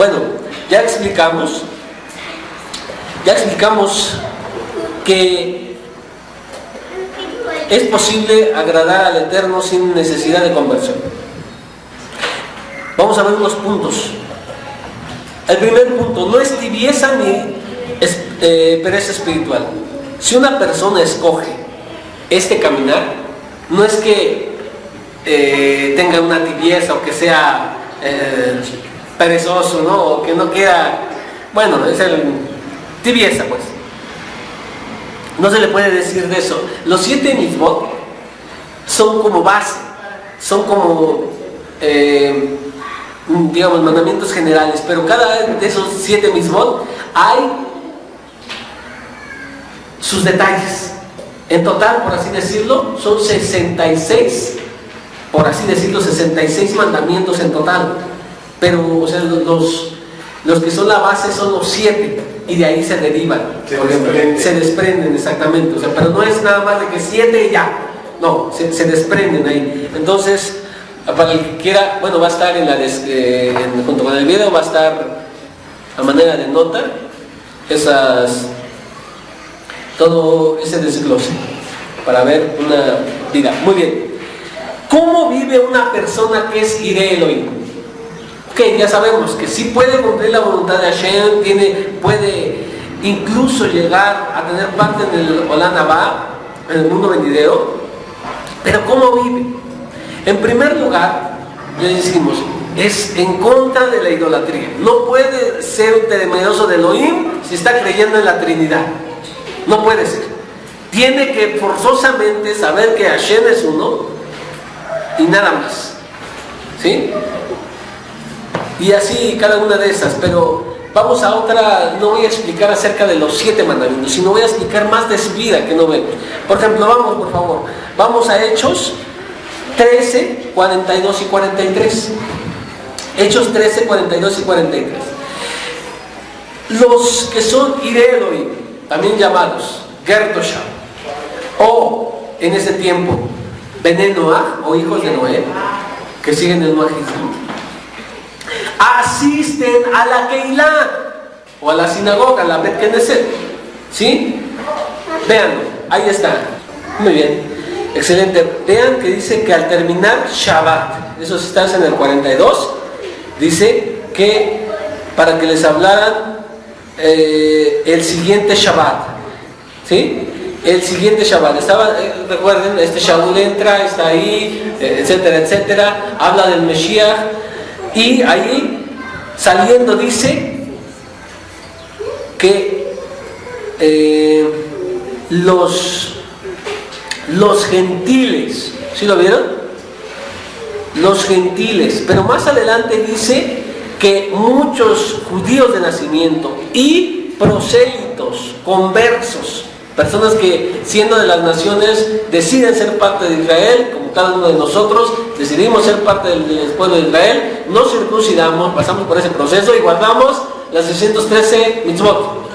Bueno, ya explicamos que es posible agradar al Eterno sin necesidad de conversión. Vamos a ver unos puntos. El primer punto, no es tibieza ni pereza espiritual. Si una persona escoge este caminar, no es que tenga una tibieza o que sea perezoso, ¿no? O que no quiera, bueno, es el tibieza, pues. No se le puede decir de eso. Los 7 mitzvot son como base, son como digamos mandamientos generales, pero cada de esos 7 mitzvot hay sus detalles. En total, por así decirlo, son 66, por así decirlo, 66 mandamientos en total. Pero, o sea, los que son la base son los 7 y de ahí se derivan. Se desprenden, exactamente. O sea, pero no es nada más de que 7 y ya. No, se desprenden ahí. Entonces, para el que quiera, bueno, va a estar junto con el video, va a estar a manera de nota todo ese desglose para ver una vida. Muy bien. ¿Cómo vive una persona que es Iré Elohim? Ok, ya sabemos que sí puede cumplir la voluntad de Hashem, puede incluso llegar a tener parte en el Olam Haba, en el mundo venidero, pero ¿cómo vive? En primer lugar, ya decimos, es en contra de la idolatría. No puede ser un temeroso de Elohim si está creyendo en la Trinidad. No puede ser. Tiene que forzosamente saber que Hashem es uno y nada más. ¿Sí? Y así cada una de esas. Pero vamos a otra. No voy a explicar acerca de los 7 mandamientos, sino voy a explicar más de su vida que no vemos. Por ejemplo, vamos, por favor, vamos a Hechos 13, 42 y 43. Hechos 13, 42 y 43. Los que son Iré Elohim, también llamados Gertosham, o en ese tiempo Bene Noah, o hijos de Noé, que siguen el noajismo, asisten a la Keilah, o a la sinagoga, a la Bet Knesset. ¿Sí? Vean, ahí está. Muy bien, excelente. Vean que dice que al terminar Shabbat, eso está en el 42, dice que para que les hablaran el siguiente Shabbat. ¿Sí? El siguiente Shabbat. Recuerden, Shaul entra, está ahí, etcétera, etcétera. Habla del Mesías. Y ahí, saliendo, dice que los gentiles, ¿sí lo vieron? Los gentiles. Pero más adelante dice que muchos judíos de nacimiento y prosélitos, conversos, personas que siendo de las naciones deciden ser parte de Israel, como cada uno de nosotros decidimos ser parte del pueblo de Israel, nos circuncidamos, pasamos por ese proceso y guardamos las 613 mitzvot.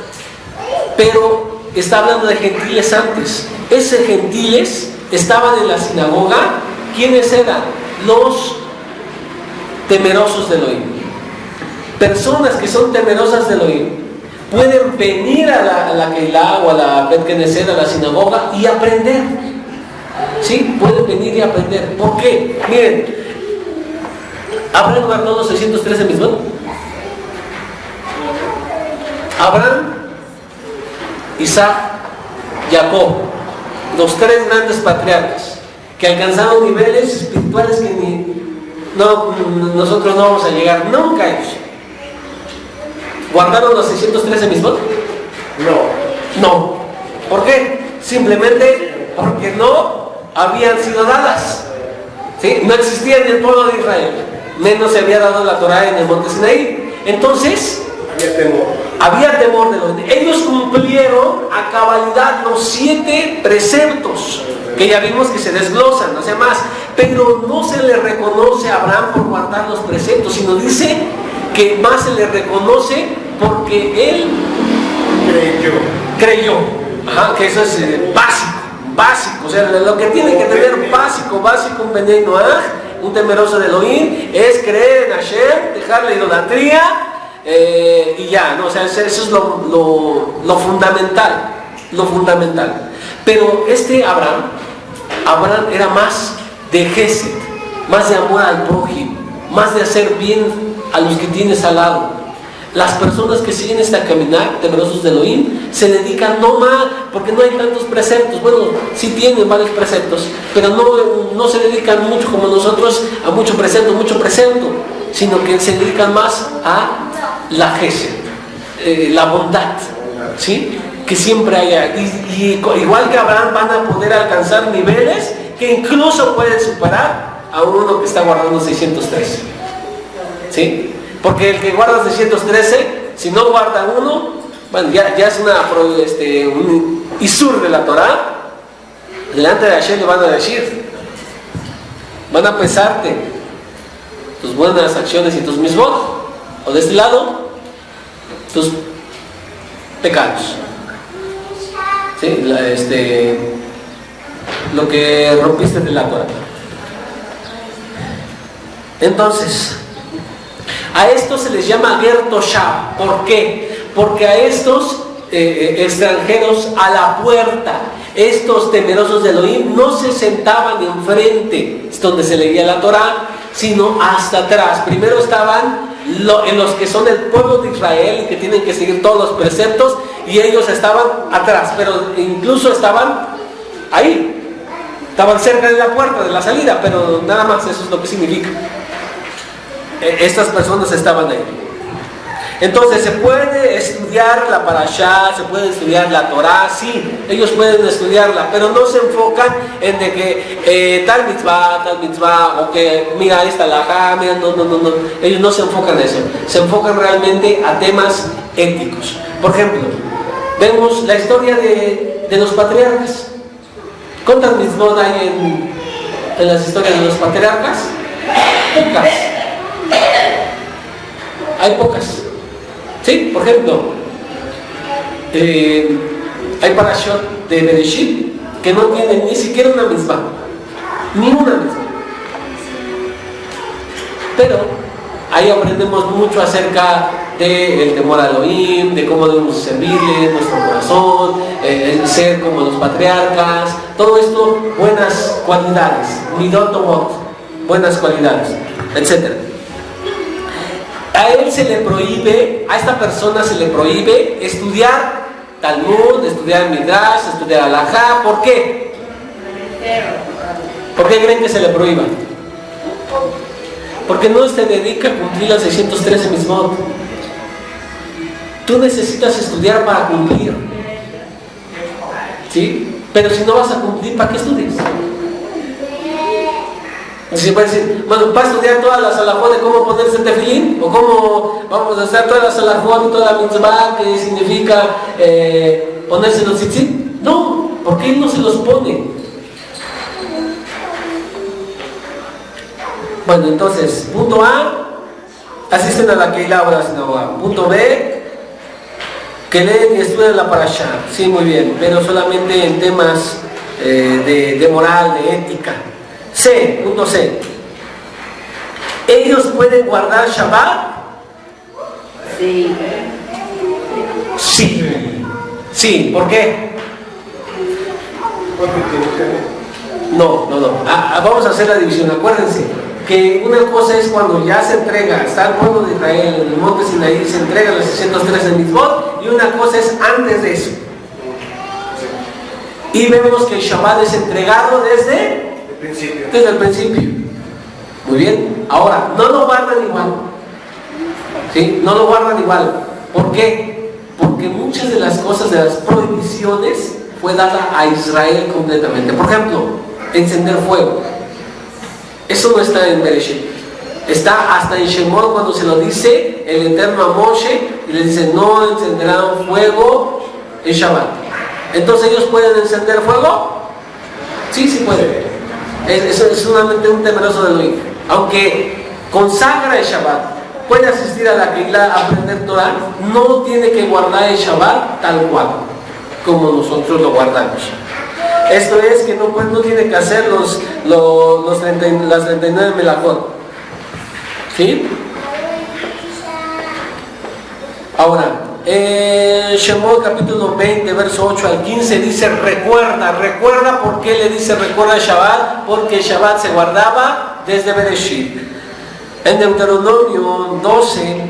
Pero está hablando de gentiles antes. Esos gentiles estaban en la sinagoga. ¿Quiénes eran? Los temerosos de Elohim. Personas que son temerosas de Elohim pueden venir a la Keilah o a la Bet Knesset, a la sinagoga, y aprender. ¿Sí? Pueden venir y aprender. ¿Por qué? Miren, ¿Abraham guardó los 613 mitzvot? Abraham, Isaac, Jacob, los 3 grandes patriarcas que alcanzaron niveles espirituales que nosotros no vamos a llegar nunca a ellos. ¿Guardaron los 613 mitzvot? No. ¿Por qué? Simplemente porque no habían sido dadas. ¿Sí? No existía en el pueblo de Israel. Menos se había dado la Torah en el monte Sinaí. Entonces, había temor de los. Ellos cumplieron a cabalidad los 7 preceptos, que ya vimos que se desglosan, no sé más. Pero no se le reconoce a Abraham por guardar los preceptos, sino dice que más se le reconoce porque él creyó. Ajá, que eso es básico, o sea, lo que tiene que tener básico, un Bene Noah, un temeroso de Elohim, es creer en Hashem, dejar la idolatría, y ya, ¿no? O sea, eso es lo fundamental, lo fundamental. Pero Abraham era más de gesed, más de amor al prójimo, más de hacer bien a los que tienes al lado. Las personas que siguen este caminar, temerosos de Elohim, se dedican no más, porque no hay tantos preceptos. Bueno, sí tienen varios preceptos, pero no se dedican mucho como nosotros a mucho precepto, sino que se dedican más a la gesed, la bondad, ¿sí? Que siempre haya. Y igual que Abraham, van a poder alcanzar niveles que incluso pueden superar a uno que está guardando 613, ¿sí? Porque el que guarda 613, si no guarda uno, bueno, ya es un isur de la Torah. Delante de Hashem le van a decir, van a pesarte tus buenas acciones y tus mismos, o de este lado, tus pecados, ¿sí? Lo que rompiste de la Torah. Entonces, a estos se les llama Ger Toshav. ¿Por qué? Porque a estos extranjeros a la puerta, estos temerosos de Elohim, no se sentaban enfrente, es donde se leía la Torah, sino hasta atrás. Primero estaban en los que son el pueblo de Israel y que tienen que seguir todos los preceptos, y ellos estaban atrás, pero incluso estaban ahí, estaban cerca de la puerta, de la salida, pero nada más, eso es lo que significa. Estas personas estaban ahí. Entonces, ¿se puede estudiar la Parashá? ¿Se puede estudiar la Torah? Sí, ellos pueden estudiarla, pero no se enfocan en de que tal mitzvah, o que mira esta alajá, mira, no. Ellos no se enfocan en eso. Se enfocan realmente a temas éticos. Por ejemplo, vemos la historia de los patriarcas. ¿Cuántas mitzvot hay en las historias de los patriarcas? Pocas. Hay pocas. ¿Sí? Por ejemplo, hay parashot de Bereshit que no tienen ni siquiera una mitzvah. Ni una mitzvah. Pero ahí aprendemos mucho acerca del temor a Elohim, de cómo debemos servirle, nuestro corazón, ser como los patriarcas. Todo esto, buenas cualidades. Midot Tovot, buenas cualidades, etc. A él se le prohíbe, a esta persona se le prohíbe estudiar Talmud, estudiar Midrash, estudiar Alajá. ¿Por qué? ¿Por qué creen que se le prohíba? Porque no se dedica a cumplir las 613 mismot. Tú necesitas estudiar para cumplir, ¿sí? Pero si no vas a cumplir, ¿para qué estudias? Se puede decir, bueno, ¿para estudiar todas las alajot de cómo ponerse tefilín? ¿O cómo vamos a hacer todas las alajot y toda la mitzvah que significa ponerse los tzitzit? No, porque él no se los pone. Bueno, entonces, punto A, asisten a la Keilah o la sinagoga. Punto B, que leen y estudian la Parashá. Sí, muy bien, pero solamente en temas de moral, de ética. C, punto C. ¿Ellos pueden guardar Shabbat? Sí. Sí. Sí, ¿por qué? No. Vamos a hacer la división. Acuérdense que una cosa es cuando ya se entrega, está el pueblo de Israel en el monte Sinaí, se entregan los 613 mitzvot, y una cosa es antes de eso. Y vemos que el Shabbat es entregado desde el principio. Muy bien. Ahora, no lo guardan igual. ¿Sí? No lo guardan igual. ¿Por qué? Porque muchas de las cosas, de las prohibiciones, fue dada a Israel completamente. Por ejemplo, encender fuego. Eso no está en Bereshit. Está hasta en Shemot cuando se lo dice el Eterno a Moshe y le dice: no encenderán fuego en Shabbat. Entonces, ¿ellos pueden encender fuego? Sí pueden. Eso es solamente un temeroso de Elohim. Aunque consagra el Shabbat, puede asistir a la Keilah a aprender Torah, no tiene que guardar el Shabbat tal cual como nosotros lo guardamos. Esto es que no tiene que hacer las 39 melajot. ¿Sí? Ahora, Shemot capítulo 20, verso 8 al 15 dice recuerda. ¿Por qué le dice recuerda Shabbat? Porque Shabbat se guardaba desde Bereshit. En Deuteronomio 12,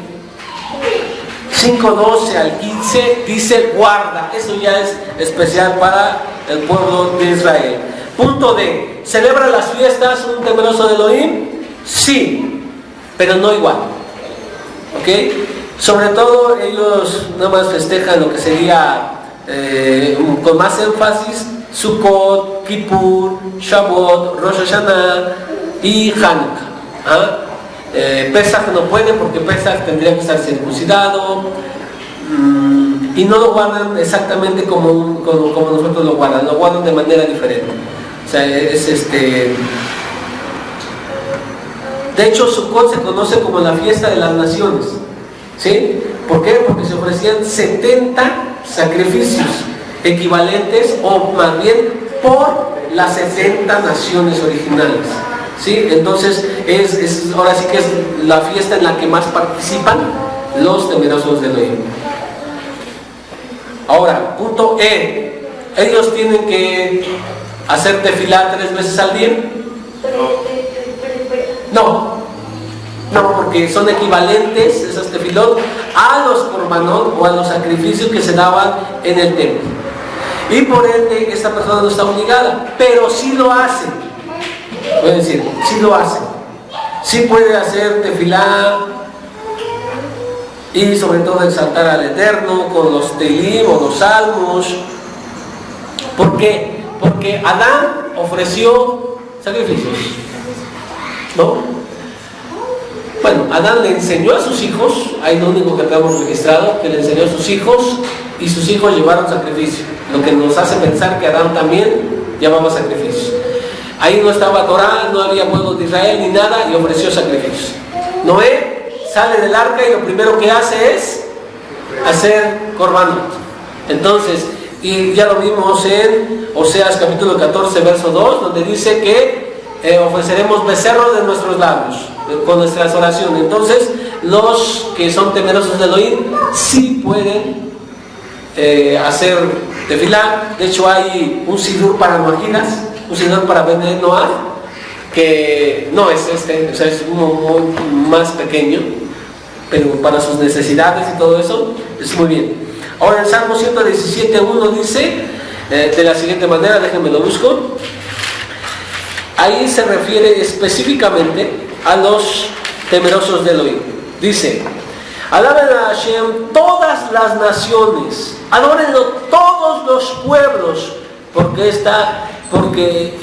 5:12 al 15 dice guarda. Eso ya es especial para el pueblo de Israel. Punto D. ¿Celebra las fiestas un temeroso de Elohim? Sí, pero no igual. ¿Ok? Sobre todo ellos nada más festejan lo que sería con más énfasis Sukkot, Kippur, Shavuot, Rosh Hashanah y Hanukkah. Pesach no puede porque Pesach tendría que estar circuncidado y no lo guardan exactamente como nosotros lo guardan de manera diferente. O sea, de hecho Sukkot se conoce como la fiesta de las naciones. ¿Sí? ¿Por qué? Porque se ofrecían 70 sacrificios equivalentes o más bien por las 70 naciones originales. ¿Sí? Entonces ahora sí que es la fiesta en la que más participan los temerosos de Elohim. Ahora, punto E. Ellos tienen que hacer tefilá 3 veces al día. No, porque son equivalentes esas tefilot a los korbanot o a los sacrificios que se daban en el templo. Y por ende, esta persona no está obligada, pero sí lo hace. Pueden decir, sí lo hace. Sí puede hacer tefilá y sobre todo exaltar al Eterno con los telim o los salmos. ¿Por qué? Porque Adán ofreció sacrificios, ¿no? Bueno, Adán le enseñó a sus hijos, ahí lo único que tenemos registrado, que le enseñó a sus hijos y sus hijos llevaron sacrificio, lo que nos hace pensar que Adán también llevaba sacrificios. Ahí no estaba Torah, no había pueblo de Israel ni nada y ofreció sacrificios. Noé sale del arca y lo primero que hace es hacer korbanot. Entonces, y ya lo vimos en Oseas capítulo 14 verso 2, donde dice que ofreceremos becerros de nuestros labios con nuestras oraciones. Entonces los que son temerosos de Elohim sí pueden hacer tefilá. De hecho hay un sidur para Noajinas, un sidur para Bene Noah, que no es o sea, es muy más pequeño, pero para sus necesidades y todo eso es muy bien. Ahora el Salmo 117:1 dice de la siguiente manera, déjenme lo busco. Ahí se refiere específicamente a los temerosos de Elohim. Dice: alaben a Hashem todas las naciones, adórenlo todos los pueblos, porque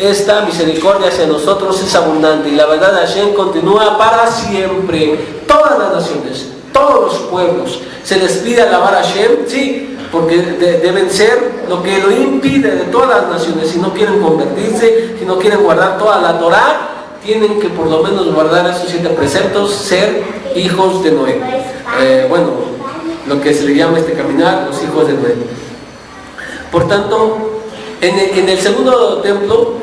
esta misericordia hacia nosotros es abundante y la verdad de Hashem continúa para siempre. Todas las naciones, todos los pueblos, se les pide alabar a Hashem, sí, porque deben ser lo que Elohim pide de todas las naciones. Si no quieren convertirse, si no quieren guardar toda la Torah, tienen que por lo menos guardar esos 7 preceptos, ser hijos de Noé. Bueno, lo que se le llama caminar, los hijos de Noé. Por tanto, en el segundo templo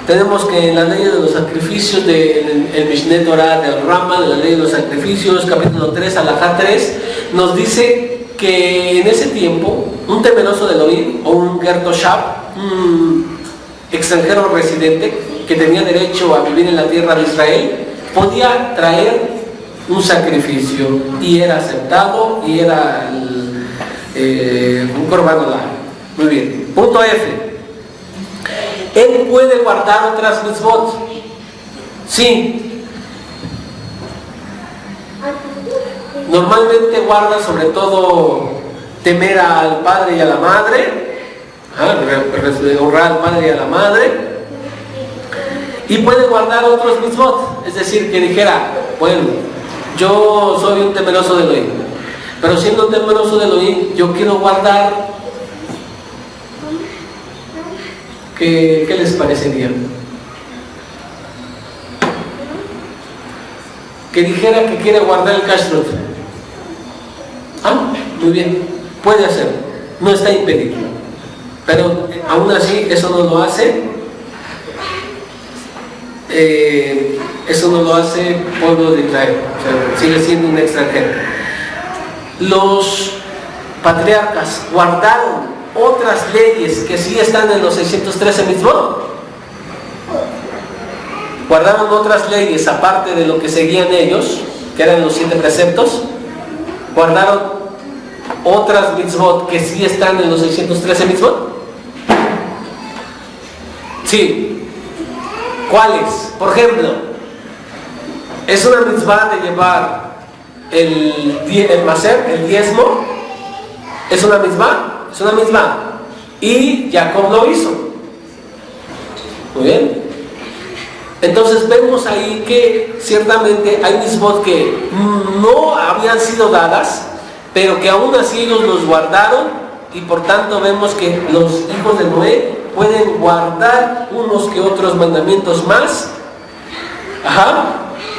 tenemos que en la ley de los sacrificios del Mishneh Torah del Rama, de la ley de los sacrificios, capítulo 3, alajá 3, nos dice que en ese tiempo un temeroso de Elohim o un Gertoshab, un extranjero residente que tenía derecho a vivir en la tierra de Israel, podía traer un sacrificio y era aceptado y era un korban olah. Muy bien. Punto F. Él puede guardar otras mitzvot. Sí. Normalmente guarda sobre todo temer al padre y a la madre, honrar al padre y a la madre, y puede guardar otros mitzvot. Es decir, que dijera, bueno, yo soy un temeroso de Elohim, pero siendo un temeroso de Elohim, yo quiero guardar. ¿Qué les parecería? Que dijera que quiere guardar el kashrut. Muy bien, puede hacerlo, no está impedido, pero aún así eso no lo hace pueblo de Israel, o sea, sigue siendo un extranjero. los patriarcas guardaron otras leyes que sí están en los 613 mitzvot. Guardaron otras leyes aparte de lo que seguían ellos, que eran los 7 preceptos. Guardaron otras mitzvot que sí están en los 613 mitzvot. Sí. ¿Cuáles? Por ejemplo, es una mitzvah de llevar el maser, el diezmo. ¿Es una mitzvah? Es una mitzvah. Y Jacob lo hizo. Muy bien. Entonces vemos ahí que ciertamente hay mitzvot que no habían sido dadas, pero que aún así ellos los guardaron, y por tanto vemos que los hijos de Noé pueden guardar unos que otros mandamientos más. Ajá.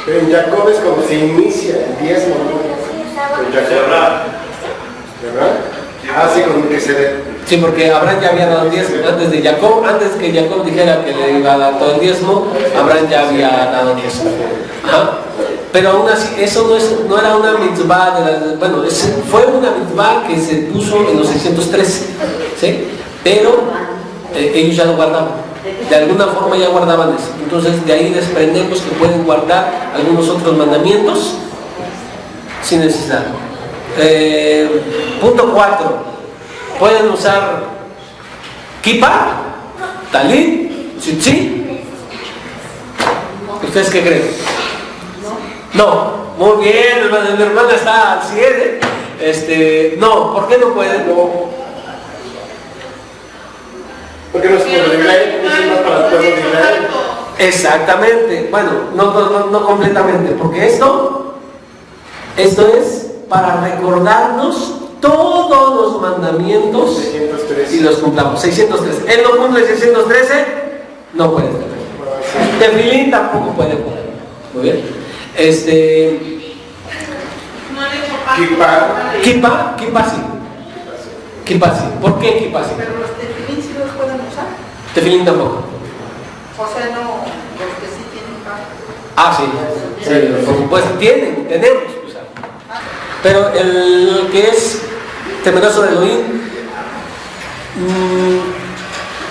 Pero en Jacob es como se inicia el diezmo, ¿no? En Jacob, ¿verdad? Así como que se ve. Sí, porque Abraham ya había dado el diezmo antes de Jacob. Antes que Jacob dijera que le iba a dar todo el diezmo, Abraham ya había dado el diezmo. Ajá. Pero aún así, eso no era una mitzvah fue una mitzvah que se puso en los 613, ¿sí? Pero ellos ya lo guardaban. De alguna forma ya guardaban eso. Entonces de ahí desprendemos que pueden guardar algunos otros mandamientos sin necesidad. Punto 4. Pueden usar kippah, talit, tzitzit. ¿Ustedes qué creen? No. Muy bien, mi hermana está al 100. No, ¿por qué no pueden? No. Porque no es como de Israel, es más para el pueblo de Israel. Exactamente. Bueno, no completamente, porque esto es para recordarnos todos los mandamientos 613. y los cumplamos. 613. Él no cumple 613, no puede. Tefilín tampoco puede poner. Muy bien. Kippah sí. Kippah sí. ¿Por qué kippah sí? Pero los tefilín sí los pueden usar. Tefilín tampoco. O sea, no, los que sí tienen carne. Ah, sí. Sí, por supuesto. Tenemos que usar. Pero el que es temeroso de Elohim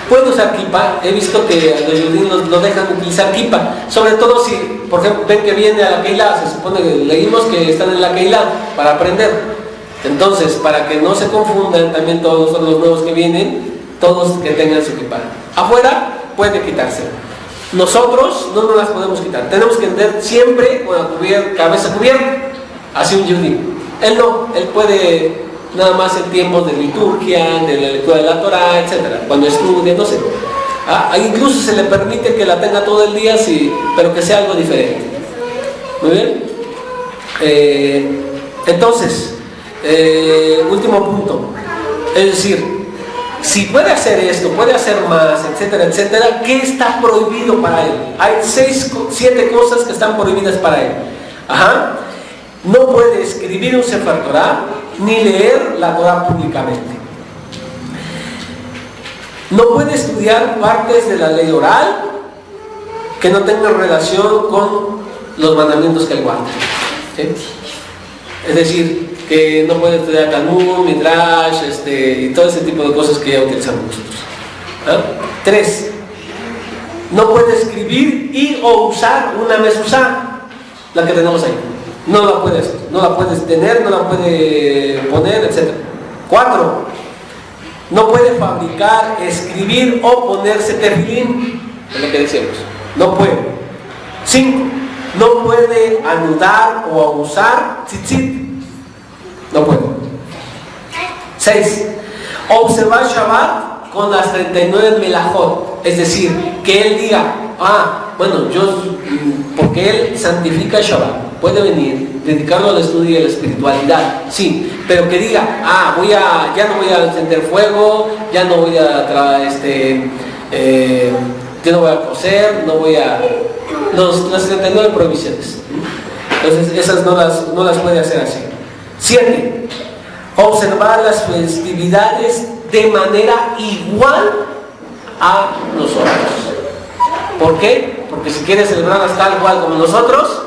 puede usar kippah. He visto que los judíos no dejan utilizar kippah, sobre todo si, por ejemplo, ven que viene a la Keilah. Se supone que leímos que están en la Keilah para aprender. Entonces, para que no se confundan también todos los nuevos que vienen, todos que tengan su kippah. Afuera puede quitarse. Nosotros no nos las podemos quitar. Tenemos que andar siempre con la cabeza cubierta, así un judío. Él no, él puede nada más en tiempos de liturgia, de la lectura de la Torah, etcétera, cuando estudia, no sé. Incluso se le permite que la tenga todo el día, sí, pero que sea algo diferente. Muy bien. Entonces, último punto. Es decir, si puede hacer esto, puede hacer más, etcétera, etcétera, ¿qué está prohibido para él? Hay 7 cosas que están prohibidas para él. Ajá. No puede escribir un Sefer Torah ni leer la Torah públicamente. No puede estudiar partes de la ley oral que no tengan relación con los mandamientos que él guarda. ¿Sí? Es decir, que no puede estudiar Talmud, Midrash, y todo ese tipo de cosas que ya utilizamos nosotros. 3. No puede escribir y o usar una mezuzá, la que tenemos ahí. No la puede hacer, no la puedes tener, no la puede poner, etc. 4. No puede fabricar, escribir o ponerse tefilín, es lo que decíamos. No puede. 5. No puede anudar o usar tzitzit. No puede. 6. Observar Shabbat con las 39 melajot. Es decir, que él diga, porque él santifica Shabbat. Puede venir, dedicarlo al estudio y a la espiritualidad, sí, pero que diga, ya no voy a encender fuego, ya no voy a ya no voy a coser, no voy a... las 39 prohibiciones. Entonces esas no las puede hacer así. 7. Observar las festividades de manera igual a nosotros. ¿Por qué? Porque si quiere celebrarlas tal cual como nosotros,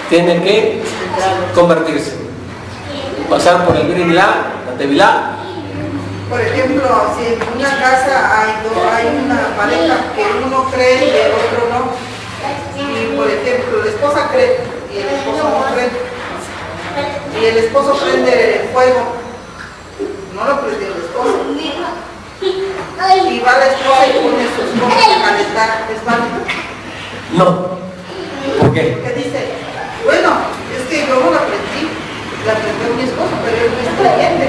tiene que convertirse. pasar por el Brit Milá, la Tevilá. Por ejemplo, si en una casa hay una pareja que uno cree y el otro no, y por ejemplo la esposa cree y el esposo no cree, y el esposo prende fuego, no lo prende el esposo, y va la esposa y pone su esposo a calentar, ¿es válido? No. ¿Por qué? Porque dice, bueno, es que yo no la prendí, la prendió mi esposo, pero él no es creyente.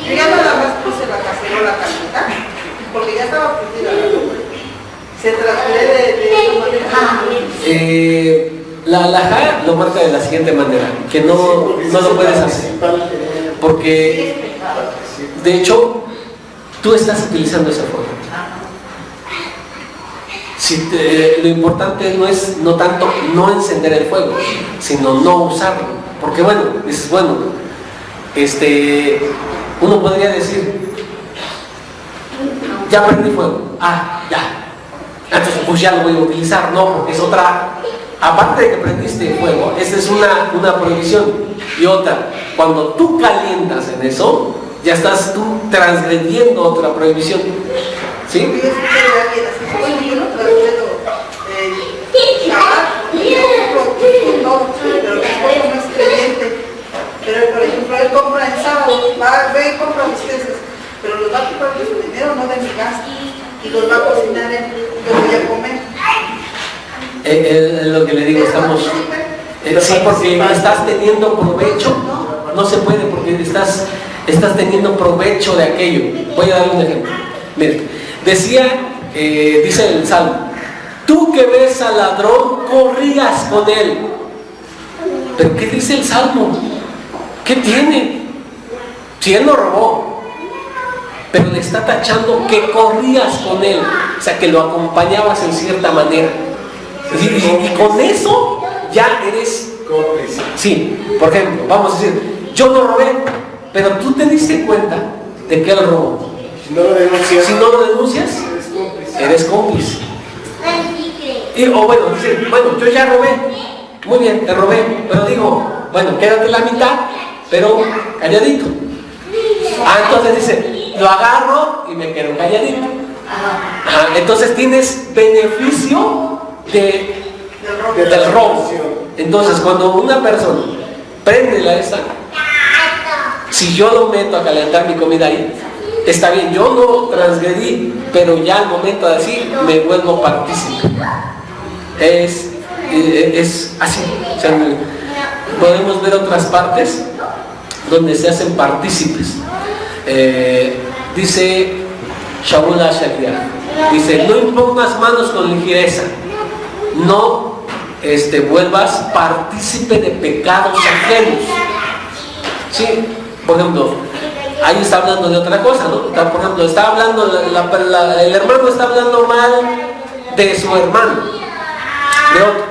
Yo ya nada más puse la cacerola a calentar, porque ya estaba prendida la luz. Se transfiere de la halajá lo marca de la siguiente manera, que no lo puedes hacer. Porque, de hecho, tú estás utilizando esa forma. Lo importante no tanto no encender el fuego, sino no usarlo. Porque bueno, dices, bueno, uno podría decir, ya prendí fuego, ya, entonces pues ya lo voy a utilizar. No, porque es otra, aparte de que prendiste fuego, esa es una prohibición. Y otra, cuando tú calientas en eso, ya estás tú transgrediendo otra prohibición. ¿Sí? Yo escuché de alguien así, bueno, yo no puedo pero mi esposo no es creyente. Pero por ejemplo, él compra en sábado, ve y compra mis peces, pero los va a comprar de su dinero, no de mi gasto, y los va a cocinar él, yo voy a comer. Es lo que le digo, estamos... sí, porque estás teniendo provecho, no se puede, porque estás teniendo provecho de aquello. Voy a dar un ejemplo. Miren, dice el Salmo, tú que ves al ladrón, corrías con él. ¿Pero qué dice el Salmo? ¿Qué tiene? Si él no robó, pero le está tachando que corrías con él, o sea, que lo acompañabas en cierta manera. Y con eso ya eres cómplice. Sí, por ejemplo, vamos a decir, yo no robé, pero tú te diste cuenta de que él robó. Si no lo denuncias, eres cómplice. O bueno, dice, bueno, yo ya robé, muy bien, te robé, pero digo, bueno, quédate la mitad, pero calladito. Entonces dice, lo agarro y me quedo calladito. Entonces tienes beneficio del robo. Entonces cuando una persona prende la esta, si yo lo meto a calentar mi comida ahí, está bien, yo no transgredí, pero ya al momento de decir me vuelvo partícipe. Es así. O sea, podemos ver otras partes donde se hacen partícipes. Dice Shaul Ashariah, dice, no impongas manos con ligereza, no vuelvas partícipe de pecados ajenos. Sí, por ejemplo, ahí está hablando de otra cosa, ¿no? Por ejemplo, está hablando, el hermano está hablando mal de su hermano, de otro.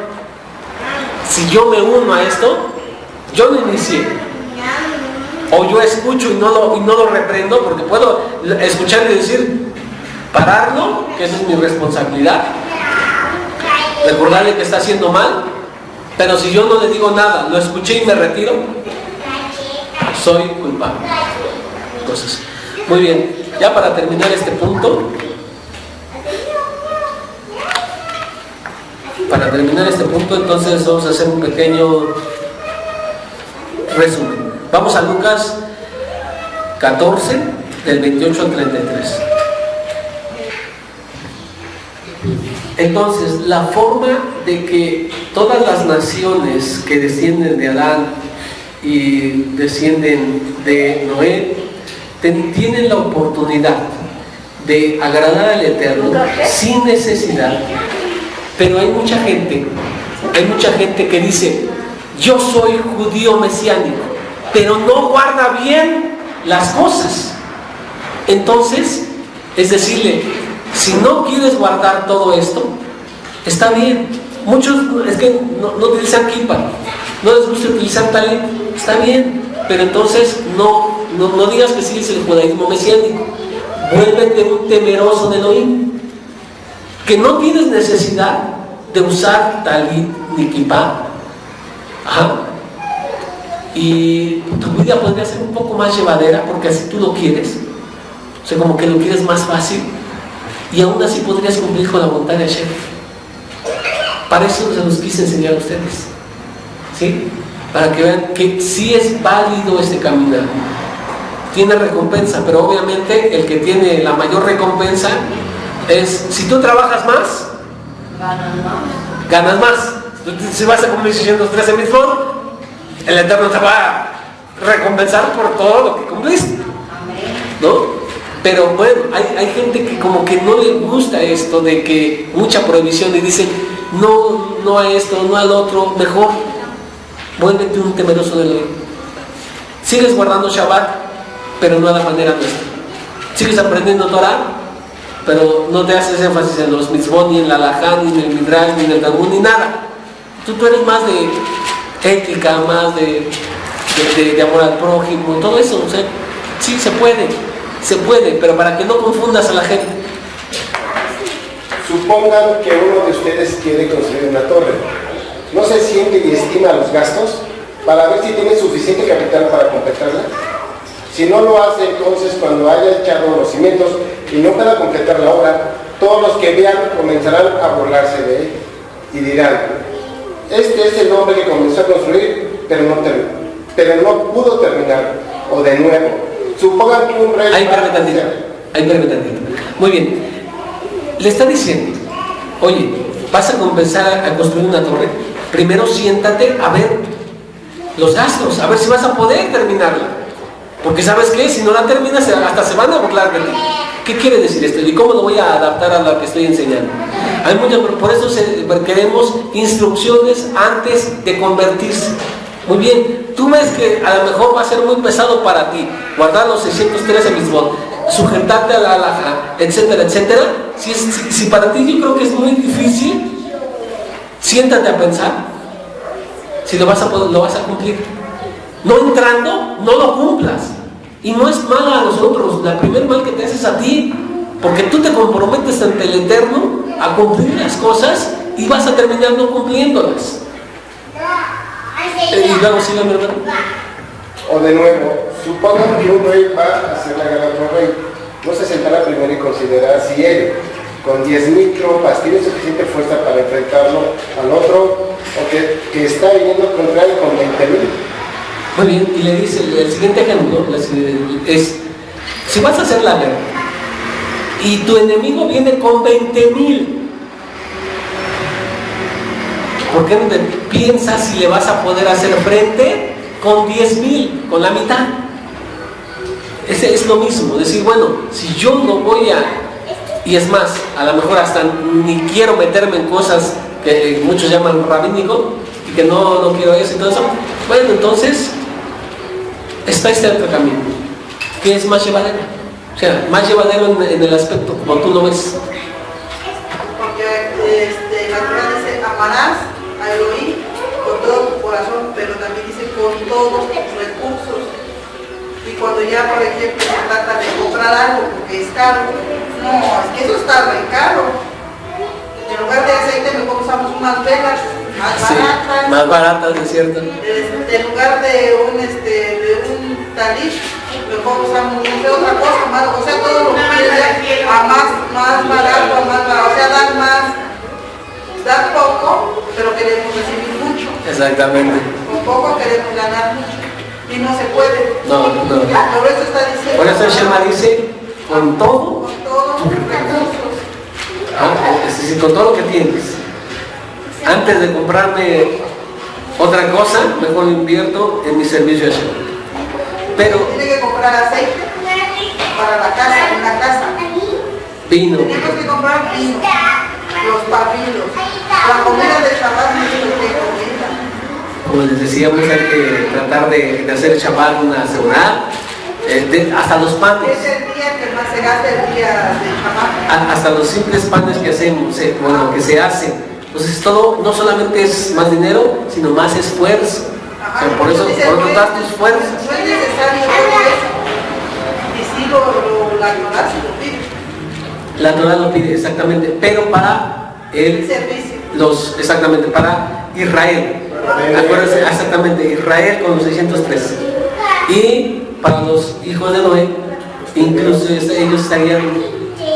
Si yo me uno a esto, yo lo inicié, o yo escucho y no lo reprendo, porque puedo escuchar y decir, pararlo, que esa es mi responsabilidad, recordarle que está haciendo mal, pero si yo no le digo nada, lo escuché y me retiro, soy culpable. Entonces, muy bien, ya para terminar este punto, entonces vamos a hacer un pequeño resumen. Vamos a Lucas 14, del 28 al 33. Entonces, la forma de que todas las naciones que descienden de Adán y descienden de Noé tienen la oportunidad de agradar al Eterno sin necesidad, pero hay mucha gente que dice, yo soy judío mesiánico, pero no guarda bien las cosas. Entonces, es decirle, si no quieres guardar todo esto, está bien. Muchos es que no utilizan kippah, no les gusta utilizar talit, está bien, pero entonces no digas que sigues el judaísmo mesiánico. Vuélvete un temeroso de Elohim, que no tienes necesidad de usar talit ni kippah. y tu vida podría ser un poco más llevadera porque así tú lo quieres, o sea, como que lo quieres más fácil, y aún así podrías cumplir con la voluntad de Hashem. Para eso se los quise enseñar a ustedes, ¿sí? Para que vean que sí es válido este caminar. Tiene recompensa, pero obviamente el que tiene la mayor recompensa es, si tú trabajas más, ganas más. Si vas a cumplir 613 mitzvot, el Eterno te va a recompensar por todo lo que cumpliste, ¿no? Pero bueno, hay gente que como que no le gusta esto de que mucha prohibición y dicen, no a esto, no al otro, mejor vuélvete un temeroso de Elohim. Sigues guardando Shabbat, pero no a la manera nuestra. Sigues aprendiendo Torah, pero no te haces énfasis en los mitzvot, ni en la halajá, ni en el midrash, ni en el talmud, ni nada. Tú eres más de ética, más de amor al prójimo, todo eso. O sea, sí, se puede, pero para que no confundas a la gente. Supongan que uno de ustedes quiere construir una torre. ¿No se siente y estima los gastos para ver si tiene suficiente capital para completarla? Si no lo hace, entonces cuando haya echado los cimientos y no pueda completar la obra, todos los que vean comenzarán a burlarse de él y dirán, este es el hombre que comenzó a construir, pero no pudo terminar. O de nuevo, supongan que un rey... Ahí permítame. Muy bien. Le está diciendo, oye, vas a comenzar a construir una torre. Primero siéntate a ver los gastos, a ver si vas a poder terminarla. Porque ¿sabes qué? Si no la terminas, hasta se van a burlar de ti. ¿Qué quiere decir esto? ¿Y cómo lo voy a adaptar a lo que estoy enseñando? Hay por eso queremos instrucciones antes de convertirse. Muy bien, tú ves que a lo mejor va a ser muy pesado para ti guardar los 613 mitzvot, sujetarte a la halajá, etcétera, etcétera. Si para ti yo creo que es muy difícil, siéntate a pensar si lo vas a cumplir. No entrando, no lo cumplas. Y no es mal a nosotros, la primer mal que te haces a ti, porque tú te comprometes ante el Eterno a cumplir las cosas y vas a terminar no cumpliéndolas. Y luego sigue mi hermano. O de nuevo, supongan que un rey va a hacer la guerra a otro rey. No se sentará primero y considerará si él, con 10,000 tropas, tiene suficiente fuerza para enfrentarlo al otro, o que está viniendo contra él con 20,000. Muy bien, y le dice, el siguiente ejemplo es, si vas a hacer la guerra y tu enemigo viene con 20,000, ¿por qué no te piensas si le vas a poder hacer frente con 10,000, con la mitad? Ese es lo mismo, decir, bueno, si yo no voy a, y es más, a lo mejor hasta ni quiero meterme en cosas que muchos llaman rabínico, y que no quiero eso y todo eso, bueno, entonces está este otro camino, que es más llevadero. O sea, más llevadero en el aspecto como tú lo ves. Porque la Torah dice, amarás a Elohim con todo tu corazón, pero también dice con todos tus recursos. Y cuando ya, por ejemplo, se trata de comprar algo porque es caro, no, es que eso está re caro. En lugar de aceite mejor usamos unas velas más baratas. Sí, más baratas, es cierto. En lugar de un talich, mejor usamos otra cosa más, o sea, todo lo pide a más barato, o sea, dar poco, pero queremos recibir mucho. Exactamente. Con poco queremos ganar mucho. Y no se puede. No. Por eso está diciendo. Por eso el Shema dice, con todo tus recursos. Es decir, con todo lo que tienes. Antes de comprarme otra cosa, mejor invierto en mi servicio a Hashem. Pero tiene que comprar aceite para la casa, en la casa. Vino. Tenemos que comprar vino, los papilos, la comida de Shabbat no es de comida. Como les decíamos, hay que tratar de hacer Shabbat una seguridad. Hasta los panes. Es el día que más se gasta el día de Shabbat. Hasta los simples panes que hacemos, que se hacen. Entonces todo no solamente es más dinero, sino más esfuerzo. O sea, por eso das tus fuerzas. No es necesario todo eso. Y si la Torah sí lo pide. La Torah lo pide, exactamente, pero para El servicio. exactamente, para Israel. Acuérdense, exactamente, Israel con los 603. Y para los hijos de Noé, incluso ellos estarían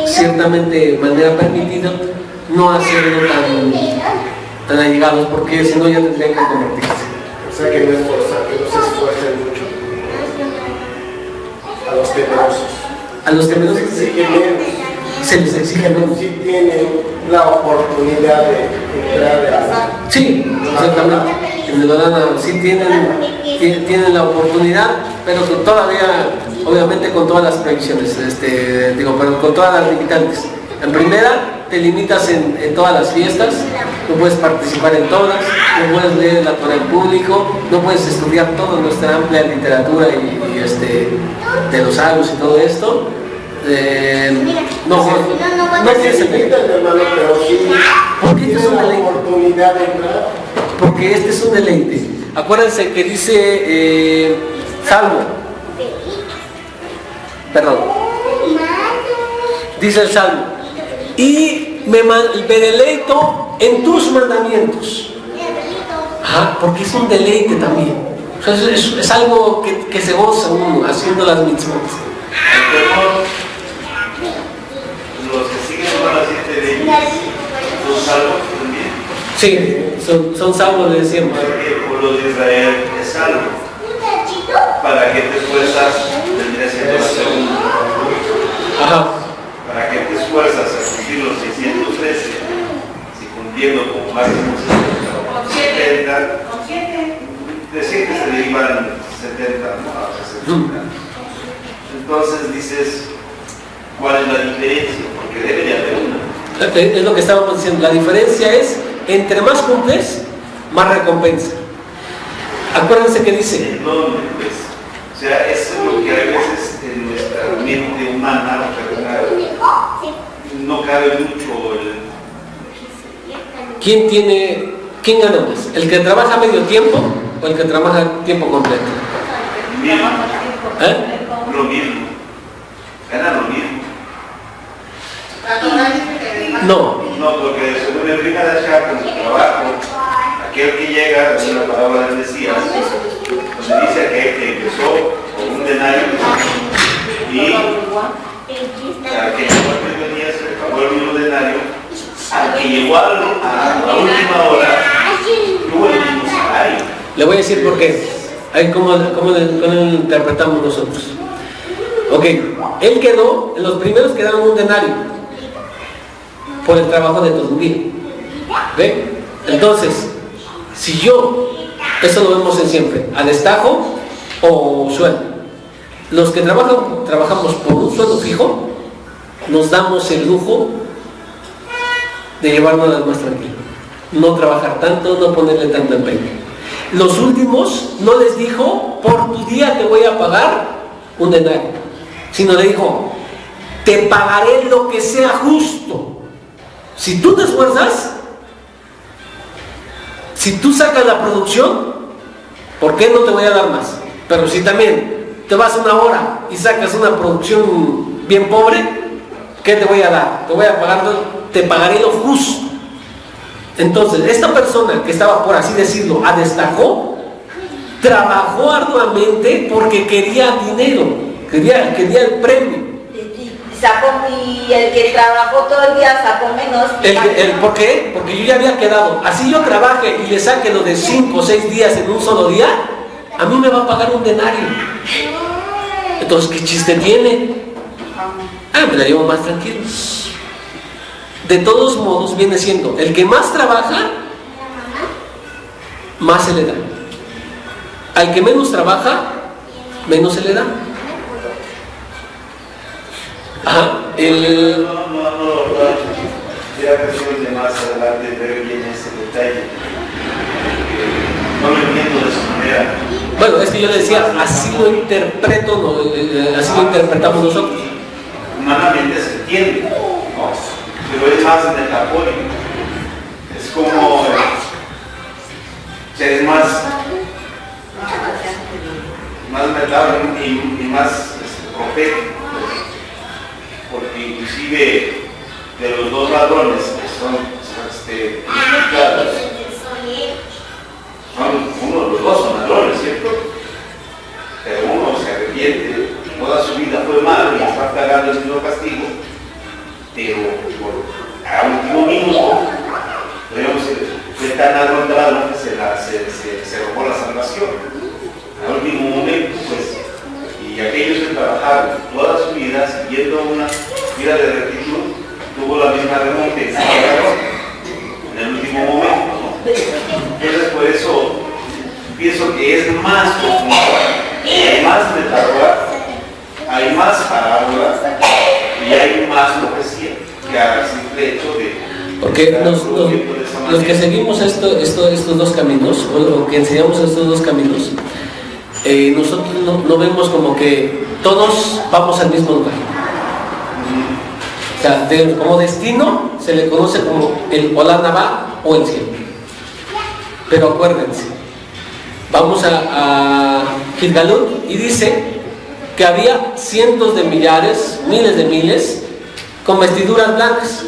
ciertamente de manera permitida no hacerlo tan allegados, porque si no ya tendrían que convertirse. O sea que no se esfuercen mucho. A los temerosos. A los temerosos se les exige menos. Sí tienen la oportunidad de entrar en... Sí, exactamente. En el Odana sí tienen la oportunidad, pero todavía, obviamente con todas las previsiones, pero con todas las limitantes. En primera, te limitas en todas las fiestas, no puedes participar en todas, no puedes leer la Torah en público, no puedes estudiar toda nuestra amplia literatura y de los salmos y todo esto. No tienes el hermano, pero sí porque este es un la deleite. oportunidad de entrar. Porque este es un deleite. Acuérdense que dice Salmo. Perdón. Dice el Salmo. Y me deleito en tus mandamientos. Ajá, porque es un deleite también. O sea, es algo que se goza uno haciendo las mitzvot. Los que siguen son las 7 leyes, son salvos también. Sí, son salvos, le decíamos. Porque el pueblo de Israel es salvo. ¿Para qué te esfuerzas? Tendría siendo la segunda. Ajá. ¿Para qué te esfuerzas a cumplir los 613? Si cumpliendo como máximo 70, de 7 se derivan 70, ¿no? A 60. Entonces dices, ¿cuál es la diferencia? Porque debe de haber una. Es lo que estábamos diciendo. La diferencia es, entre más cumples, más recompensa. Acuérdense que dice. ¿En dónde, pues? O sea, eso es lo que a veces en nuestra mente humana no cabe mucho ¿Quién gana más? ¿El que trabaja medio tiempo o el que trabaja tiempo completo? mismo. ¿Eh? Lo mismo. Gana lo mismo. No. No, porque según el Rima de Ashá, con su trabajo, aquel que llega, es una palabra del Mesías, donde dice aquel que empezó con un denario y aquel que fue el primer día se le pagó el mismo denario, al que llegó a la última hora, tuvo el mismo salario. Le voy a decir por qué. Ahí cómo lo interpretamos nosotros. Ok, él quedó, los primeros quedaron un denario por el trabajo de todo un día. ¿Ve? Entonces, si yo, eso lo vemos en siempre, a destajo o sueldo. Los que trabajamos por un sueldo fijo, nos damos el lujo de llevarnos más tranquilo. No trabajar tanto, no ponerle tanto empeño. Los últimos no les dijo, por tu día te voy a pagar un denario, sino le dijo, te pagaré lo que sea justo. Si tú te esfuerzas, si tú sacas la producción, ¿por qué no te voy a dar más? Pero si también te vas una hora y sacas una producción bien pobre, ¿qué te voy a dar? Te voy a pagar, te pagaré lo justo. Entonces, esta persona que estaba, por así decirlo, a destajo, trabajó arduamente porque quería dinero, quería el premio. Y el que trabajó todo el día sacó menos. ¿Por qué? Porque yo ya había quedado. Así yo trabaje y le saque lo de 5 o 6 días en un solo día, a mí me va a pagar un denario. Entonces, ¿qué chiste tiene? Me la llevo más tranquilo. De todos modos, viene siendo el que más trabaja, más se le da. Al que menos trabaja, menos se le da. Ajá. Ya cuestión de más adelante ver bien ese detalle. No lo entiendo de esa manera. Bueno, es que yo le decía, así lo interpreto, así lo interpretamos nosotros. Humanamente se entiende, ¿no? Pero es más metafórico. Es como es más metafórico y más profético. Porque inclusive de los dos ladrones que son implicados, uno de los dos son ladrones, ¿cierto? Pero uno se arrepiente, toda su vida fue malo y está pagando el mismo castigo, pero a último minuto, digamos, fue tan ladrón que se robó la salvación. A último momento, pues, y aquellos que trabajaron toda su vida siguiendo una vida de rectitud, tuvo la misma recompensa que pagaron en el último momento, ¿no? Entonces, por eso pienso que es más profundo, hay más metáfora, hay más parábolas y hay más profecía que al simple hecho de. Porque los que seguimos estos dos caminos, o que enseñamos estos dos caminos, nosotros no vemos como que todos vamos al mismo lugar. O sea, como destino se le conoce como el Olam Abba o el cielo. Pero acuérdense, vamos a Gilgalut y dice que había cientos de millares, miles de miles, con vestiduras blancas.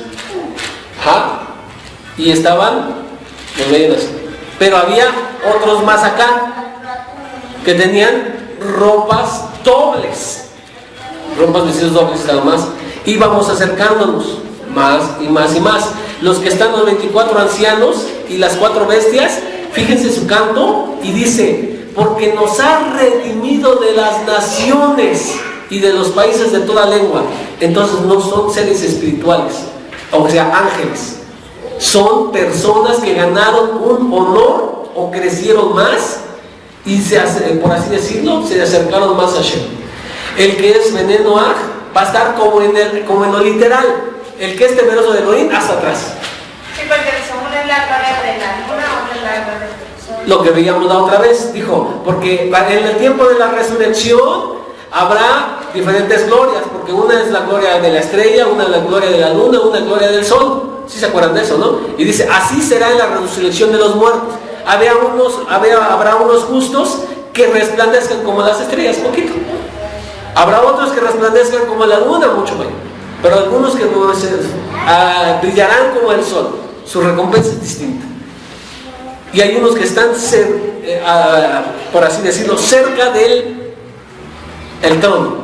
Ajá. Y estaban, los veían así. Pero había otros más acá que tenían ropas dobles, ropas vestidos dobles, nada más. Íbamos acercándonos más y más y más. Los que están los 24 ancianos y las 4 bestias, fíjense su canto y dice: porque nos ha redimido de las naciones y de los países de toda lengua. Entonces no son seres espirituales, o sea, ángeles. Son personas que ganaron un honor o crecieron más y por así decirlo, se acercaron más a Hashem. El que es veneno va a estar como en lo literal. El que es temeroso de Elohim, hasta atrás. Sí, porque según es la gloria de la luna, otra es la gloria del sol. Lo que veíamos la otra vez, dijo, porque en el tiempo de la resurrección habrá diferentes glorias, porque una es la gloria de la estrella, una es la gloria de la luna, una es la gloria del sol. ¿Sí se acuerdan de eso, no? Y dice, así será en la resurrección de los muertos. Habrá unos justos que resplandezcan como las estrellas, poquito. Habrá otros que resplandezcan como la luna, mucho más. Pero algunos que brillarán como el sol. Su recompensa es distinta. Y hay unos que están, por así decirlo, cerca del trono.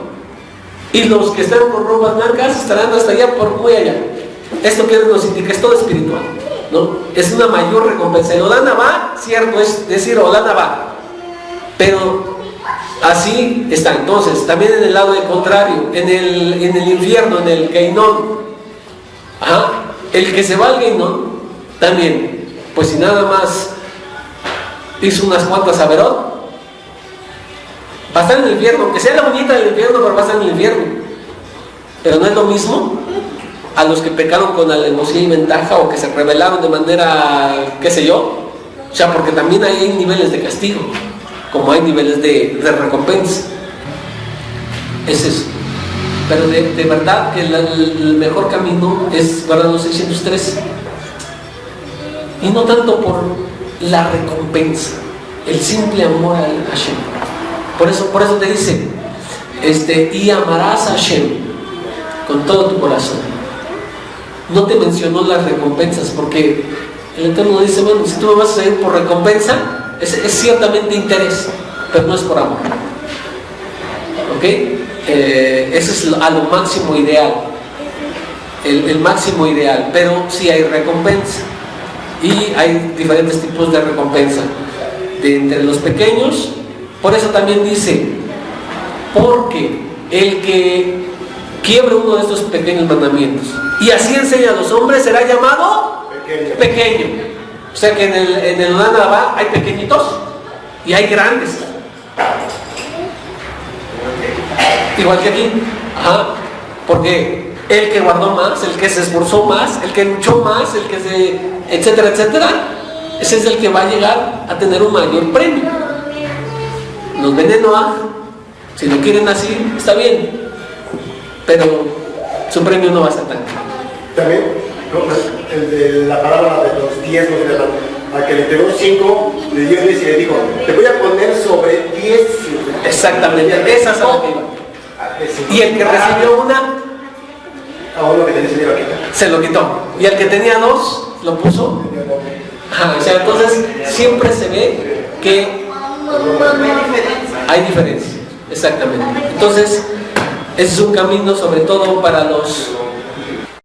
Y los que están con ropas blancas estarán hasta allá, por muy allá. Esto que nos indica es todo espiritual, ¿no? Es una mayor recompensa. El Olam Abba, cierto, es decir Olam Abba, pero así está. Entonces, también en el lado del contrario, en el infierno, en el Geinón, el que se va al Geinón, también, pues si nada más hizo unas cuantas averot, va a estar en el infierno, aunque sea la bonita del infierno, pero va a estar en el infierno. Pero no es lo mismo a los que pecaron con alevosía y ventaja, o que se rebelaron de manera, qué sé yo. O sea, porque también hay niveles de castigo, como hay niveles de recompensa. Es eso. Pero de verdad que el mejor camino es guardar los 613. Y no tanto por la recompensa, el simple amor a Hashem. Por eso te dice, y amarás a Hashem con todo tu corazón. No te mencionó las recompensas, porque el Eterno dice, bueno, si tú me vas a ir por recompensa, es ciertamente interés, pero no es por amor. ¿Ok? Eso es a lo máximo ideal, el máximo ideal, pero sí hay recompensa. Y hay diferentes tipos de recompensa. Entre los pequeños, por eso también dice, porque el que quiebre uno de estos pequeños mandamientos y así enseña a los hombres, será llamado pequeño. O sea que en el Olam Abba hay pequeñitos y hay grandes, igual que aquí. Porque el que guardó más, el que se esforzó más, el que luchó más, el que etcétera, etcétera, ese es el que va a llegar a tener un mayor premio. Los veneno, si lo quieren así, está bien, pero su premio no va a ser tan grande. También, el de la parábola de los 10, a que le entregó 5, le dio 10 y le dijo, te voy a poner sobre 10. Exactamente, esa es la que iba. Y el que recibió una, a uno que tenía se lo quitó. Y el que tenía 2, lo puso. O sea, entonces siempre se ve que hay diferencia, exactamente. Entonces, ese es un camino sobre todo para los